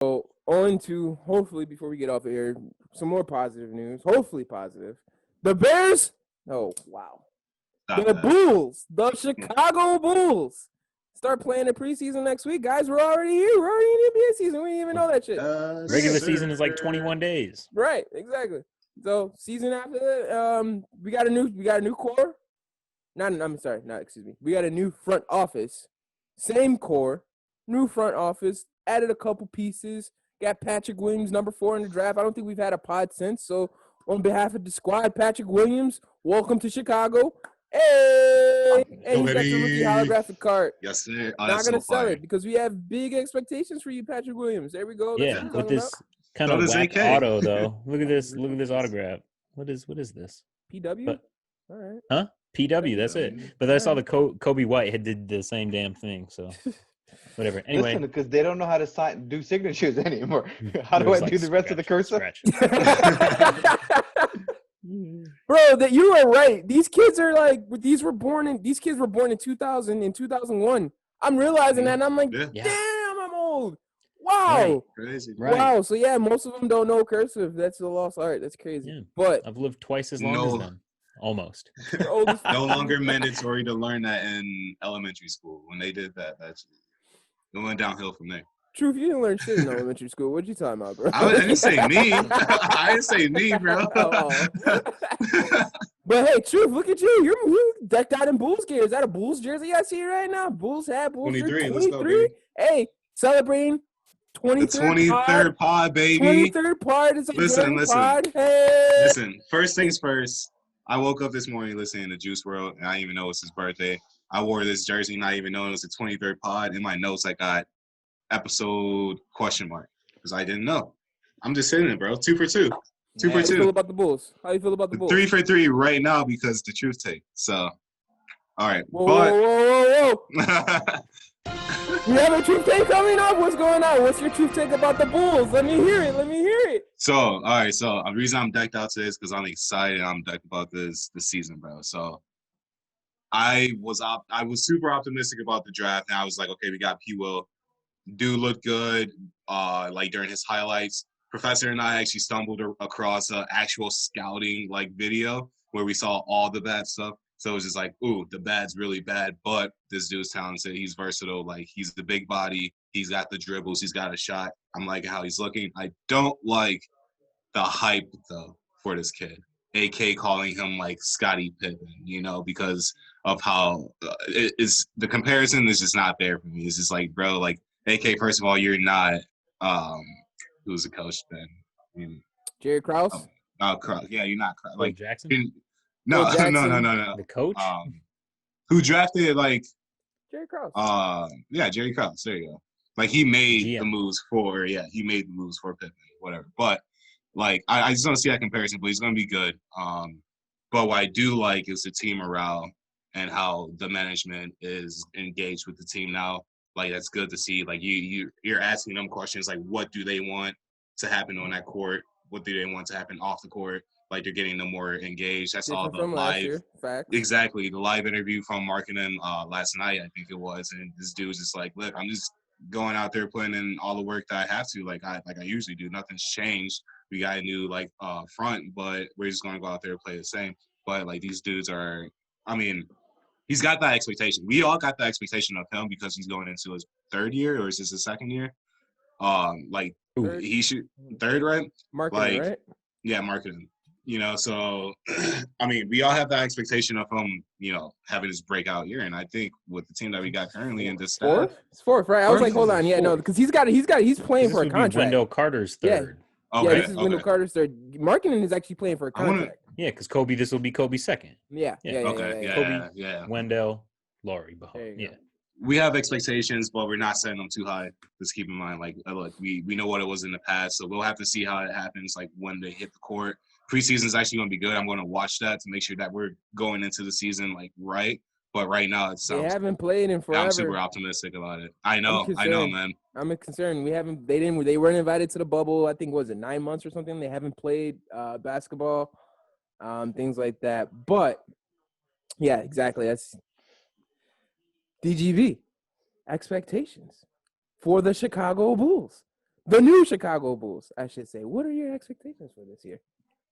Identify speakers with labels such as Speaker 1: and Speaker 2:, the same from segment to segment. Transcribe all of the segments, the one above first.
Speaker 1: So on to, hopefully, before we get off of here, some more positive news. Hopefully positive. The Bears. Oh, wow. Bulls, the Chicago Bulls, start playing the preseason next week. Guys, we're already here. We're already in the NBA season. We didn't even know that shit.
Speaker 2: Regular season is like 21 days.
Speaker 1: Right, exactly. So season after that, we got a new core. We got a new front office. Same core, new front office. Added a couple pieces. Got Patrick Williams, number 4 in the draft. I don't think we've had a pod since. So on behalf of the squad, Patrick Williams, welcome to Chicago. Hey, and you got your rookie holographic card.
Speaker 3: Yes, sir.
Speaker 1: Not gonna sell it because we have big expectations for you, Patrick Williams. There we go.
Speaker 2: Yeah, with this kind of whack auto though. Look at this autograph. What is this?
Speaker 1: PW. All right.
Speaker 2: Huh? PW. That's it. But I saw the Kobe White had did the same damn thing. So whatever. Anyway,
Speaker 4: because they don't know how to do signatures anymore. How do I do the rest of the cursive?
Speaker 1: Bro, that you are right. These kids are like, these kids were born in 2000 and 2001. I'm realizing that, and I'm like, damn, I'm old. Wow.
Speaker 3: Right. Crazy.
Speaker 1: Right. Wow. So yeah, most of them don't know cursive. That's the lost art. That's crazy. Yeah. But
Speaker 2: I've lived twice as long as them. Almost.
Speaker 3: No longer mandatory to learn that in elementary school. When they did that, it went downhill from there.
Speaker 1: Truth, you didn't learn shit in elementary school. What you talking about, bro?
Speaker 3: I didn't say me. I didn't say me, bro.
Speaker 1: But hey, Truth, look at you. You're decked out in Bulls gear. Is that a Bulls jersey I see right now? Bulls hat, Bulls
Speaker 3: 23. Let's go, baby.
Speaker 1: Hey, celebrating
Speaker 3: 23rd pod, baby.
Speaker 1: 23rd pod is a
Speaker 3: listen.
Speaker 1: pod. Hey.
Speaker 3: Listen, first things first. I woke up this morning listening to Juice WRLD, and I didn't even know it was his birthday. I wore this jersey, not even knowing it was the 23rd pod. In my notes, I got episode ? Because I didn't know. I'm just hitting it, bro. 2 for 2. 2 for 2.
Speaker 1: How you feel about the Bulls?
Speaker 3: 3 for 3 right now because the truth take. So, all right.
Speaker 1: Whoa. You have a truth take coming up? What's going on? What's your truth take about the Bulls? Let me hear it.
Speaker 3: So, all right. So, the reason I'm decked out today is because I'm excited. I'm decked about this season, bro. So, I was super optimistic about the draft. And I was like, okay, we got P. Will. Dude looked good. Like during his highlights, Professor and I actually stumbled across an actual scouting like video where we saw all the bad stuff. So it was just like, ooh, the bad's really bad, but this dude's talented. He's versatile. Like he's the big body. He's got the dribbles. He's got a shot. I'm liking how he's looking. I don't like the hype though for this kid. AK calling him like Scottie Pippen, because of how the comparison is just not there for me. It's just like, bro, like. AK, first of all, you're not who's the coach then?
Speaker 1: Jerry Krause?
Speaker 3: Krause. Yeah, you're not Krause.
Speaker 2: Like Jackson?
Speaker 3: No.
Speaker 2: The coach?
Speaker 3: Who drafted like
Speaker 1: Jerry Krause.
Speaker 3: Yeah, Jerry Krause. There you go. Like he made the moves for Pippen, whatever. But like I just don't see that comparison, but he's gonna be good. But what I do like is the team morale and how the management is engaged with the team now. Like that's good to see. Like you're asking them questions like, what do they want to happen on that court? What do they want to happen off the court? Like they're getting them more engaged. That's all the live. Exactly, the live interview from Markkanen last night, I think it was, and this dude's just like, look, I'm just going out there putting in all the work that I have to, like I usually do. Nothing's changed. We got a new front, but we're just gonna go out there and play the same. But like these dudes are, he's got that expectation. We all got that expectation of him because he's going into his 3rd year, or is this his 2nd year? He should 3rd, right?
Speaker 1: Markkanen, right?
Speaker 3: Yeah, Markkanen. So we all have that expectation of him, having his breakout year, and I think with the team that we got currently in this staff,
Speaker 1: it's 4th, right? I was like, hold on, because he's playing for a contract.
Speaker 2: Wendell Carter's 3rd.
Speaker 3: Okay,
Speaker 1: yeah, this is Wendell Carter's 3rd. Markkanen is actually playing for a contract.
Speaker 2: Yeah, because this will be Kobe's 2nd.
Speaker 1: Yeah.
Speaker 2: Kobe, Wendell, Laurie. Yeah.
Speaker 3: We have expectations, but we're not setting them too high. Just keep in mind, look, we know what it was in the past, so we'll have to see how it happens, like when they hit the court. Preseason is actually going to be good. I'm going to watch that to make sure that we're going into the season right. But right now, it sounds.
Speaker 1: They haven't played in forever.
Speaker 3: I'm super optimistic about it. I know, man.
Speaker 1: I'm concerned. They weren't invited to the bubble. I think was it 9 months or something. They haven't played basketball, things like that. But yeah, exactly. That's DGB expectations for the Chicago Bulls. The new Chicago Bulls, I should say. What are your expectations for this year?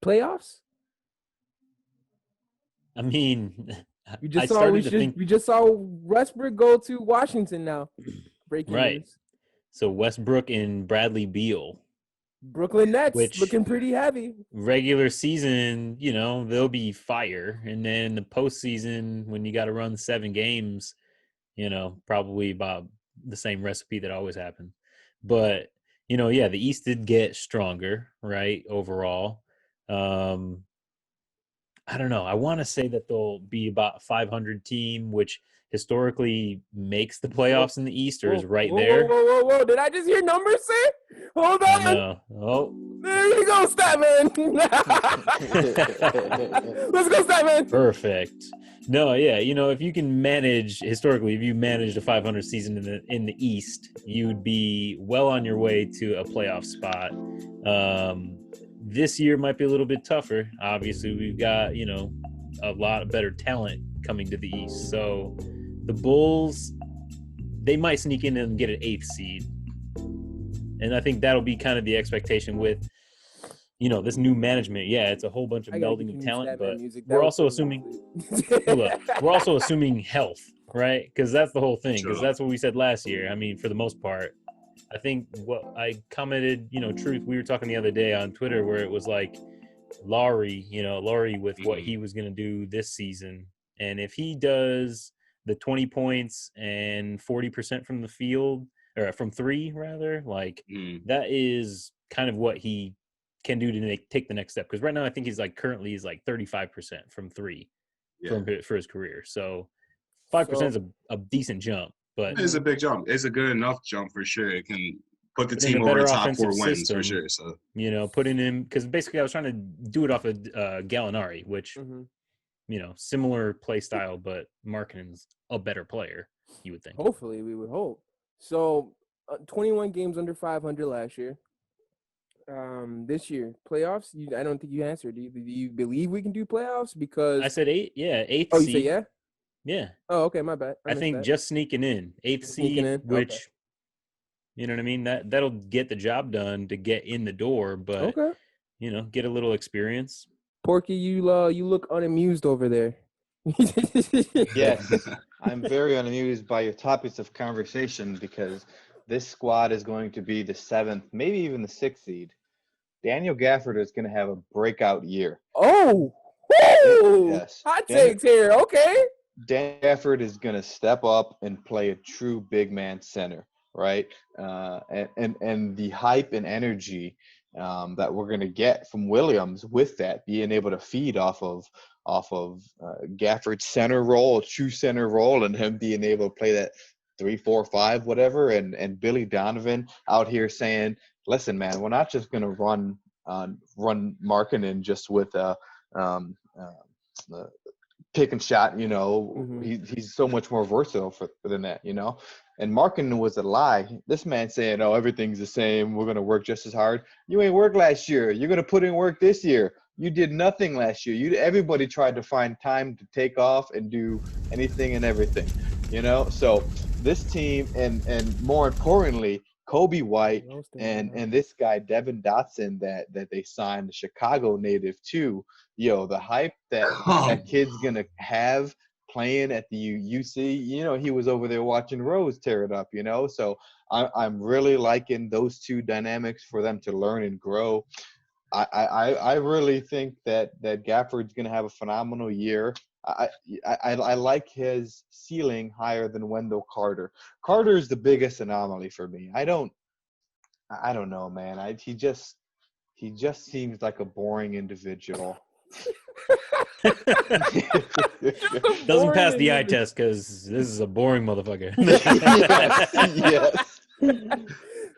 Speaker 1: Playoffs?
Speaker 2: I mean,
Speaker 1: We
Speaker 2: I
Speaker 1: just saw
Speaker 2: started to think
Speaker 1: we just saw Westbrook go to Washington now. Breaking
Speaker 2: right.
Speaker 1: news.
Speaker 2: So Westbrook and Bradley Beal,
Speaker 1: Brooklyn Nets
Speaker 2: which
Speaker 1: looking pretty heavy.
Speaker 2: regular season, they'll be fire, and then the postseason when you got to run 7 games, probably about the same recipe that always happens. But yeah, the East did get stronger, right? Overall, I don't know. I want to say that they'll be about a 500 team, which historically makes the playoffs in the East or is right there.
Speaker 1: Whoa. Did I just hear numbers say? Hold on.
Speaker 2: I know. Oh.
Speaker 1: There you go, Statman. Let's go, Statman.
Speaker 2: Perfect. No, yeah. If you can manage, historically, if you managed a 500 season in the East, you'd be well on your way to a playoff spot. This year might be a little bit tougher. Obviously, we've got, a lot of better talent coming to the East. So the Bulls, they might sneak in and get an 8th seed. And I think that'll be kind of the expectation with, this new management. Yeah, it's a whole bunch of melding of talent, but we're also assuming we're also assuming health, right? Because that's the whole thing. Because that's what we said last year. I mean, for the most part, I think what I commented, Truth, we were talking the other day on Twitter where it was like Laurie with what he was going to do this season. And if he does the 20 points and 40% from the field, or from 3 rather, that is kind of what he can do to take the next step. Because right now I think he's currently 35% from 3 for his career. So 5% is a decent jump. But
Speaker 3: it's a big jump. It's a good enough jump for sure. It can put the team over the top 4 wins system, for sure. So
Speaker 2: putting him, because basically I was trying to do it off of Gallinari, which similar play style, but Markkanen's a better player. You would think.
Speaker 1: Hopefully, we would hope. So, 21 games under 500 last year. This year playoffs. I don't think you answered. Do you believe we can do playoffs? Because
Speaker 2: I said 8. Yeah, 8th.
Speaker 1: Oh,
Speaker 2: seed.
Speaker 1: You say yeah.
Speaker 2: Yeah.
Speaker 1: Oh, okay, my bad.
Speaker 2: I think just sneaking in 8th seed, which you know what I mean. That'll get the job done to get in the door, but get a little experience.
Speaker 1: Porky, you look unamused over there.
Speaker 4: Yes, I'm very unamused by your topics of conversation because this squad is going to be the 7th, maybe even the 6th seed. Daniel Gafford is going to have a breakout year.
Speaker 1: Oh,
Speaker 4: yes.
Speaker 1: Hot takes here. Okay.
Speaker 4: Dan Gafford is going to step up and play a true big man center, right? And the hype and energy that we're going to get from Williams with that, being able to feed off of Gafford's center role, true center role, and him being able to play that 3, 4, 5, whatever, and Billy Donovan out here saying, listen, man, we're not just going to run Markkanen just with pick and shot, he's so much more versatile than that, And Markkanen was a lie. This man saying, oh, everything's the same. We're going to work just as hard. You ain't worked last year. You're going to put in work this year. You did nothing last year. Everybody tried to find time to take off and do anything and everything, So this team and more importantly, Kobe White and this guy Devin Dotson that they signed, the Chicago native too. The hype that kid's gonna have playing at the UC. He was over there watching Rose tear it up. So I'm really liking those two dynamics for them to learn and grow. I really think that Gafford's gonna have a phenomenal year. I like his ceiling higher than Wendell Carter. Carter is the biggest anomaly for me. I don't know, man. He just seems like a boring individual.
Speaker 2: Doesn't pass the eye test because this is a boring motherfucker.
Speaker 4: Yes.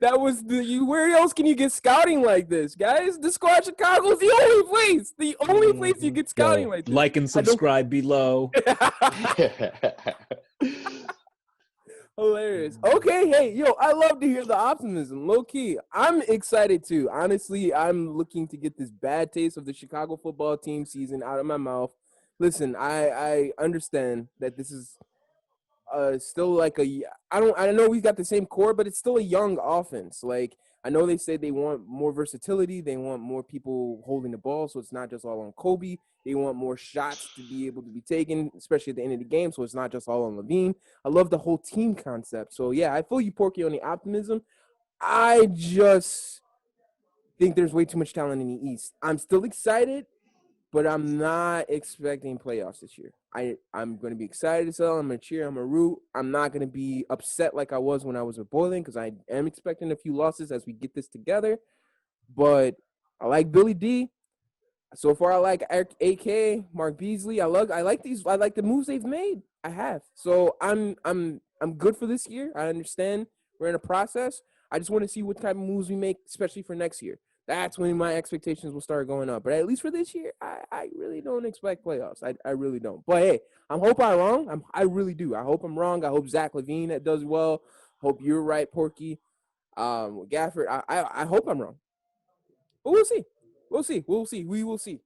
Speaker 1: That was where else can you get scouting like this, guys? The squad Chicago is the only place. The only place you get scouting like this.
Speaker 2: Like and subscribe below.
Speaker 1: Hilarious. Okay, hey, I love to hear the optimism. Low key, I'm excited too. Honestly, I'm looking to get this bad taste of the Chicago football team season out of my mouth. Listen, I understand that this is still I know we've got the same core, but it's still a young offense. I know they say they want more versatility. They want more people holding the ball, so it's not just all on Kobe. They want more shots to be able to be taken, especially at the end of the game, so it's not just all on Levine. I love the whole team concept. So, yeah, I feel you, Porky, on the optimism. I just think there's way too much talent in the East. I'm still excited, but I'm not expecting playoffs this year. I'm going to be excited as hell. I'm going to cheer. I'm going to root. I'm not going to be upset like I was when I was with Boylan because I am expecting a few losses as we get this together. But I like Billy D. So far, I like AK, Mark Beasley. I like these. I like the moves they've made. I have. So I'm good for this year. I understand we're in a process. I just want to see what type of moves we make, especially for next year. That's when my expectations will start going up. But at least for this year, I really don't expect playoffs. I really don't. But hey, I hope I'm wrong. I really do. I hope I'm wrong. I hope Zach LaVine does well. Hope you're right, Porky. Gafford. I hope I'm wrong. But we'll see. We'll see. We will see.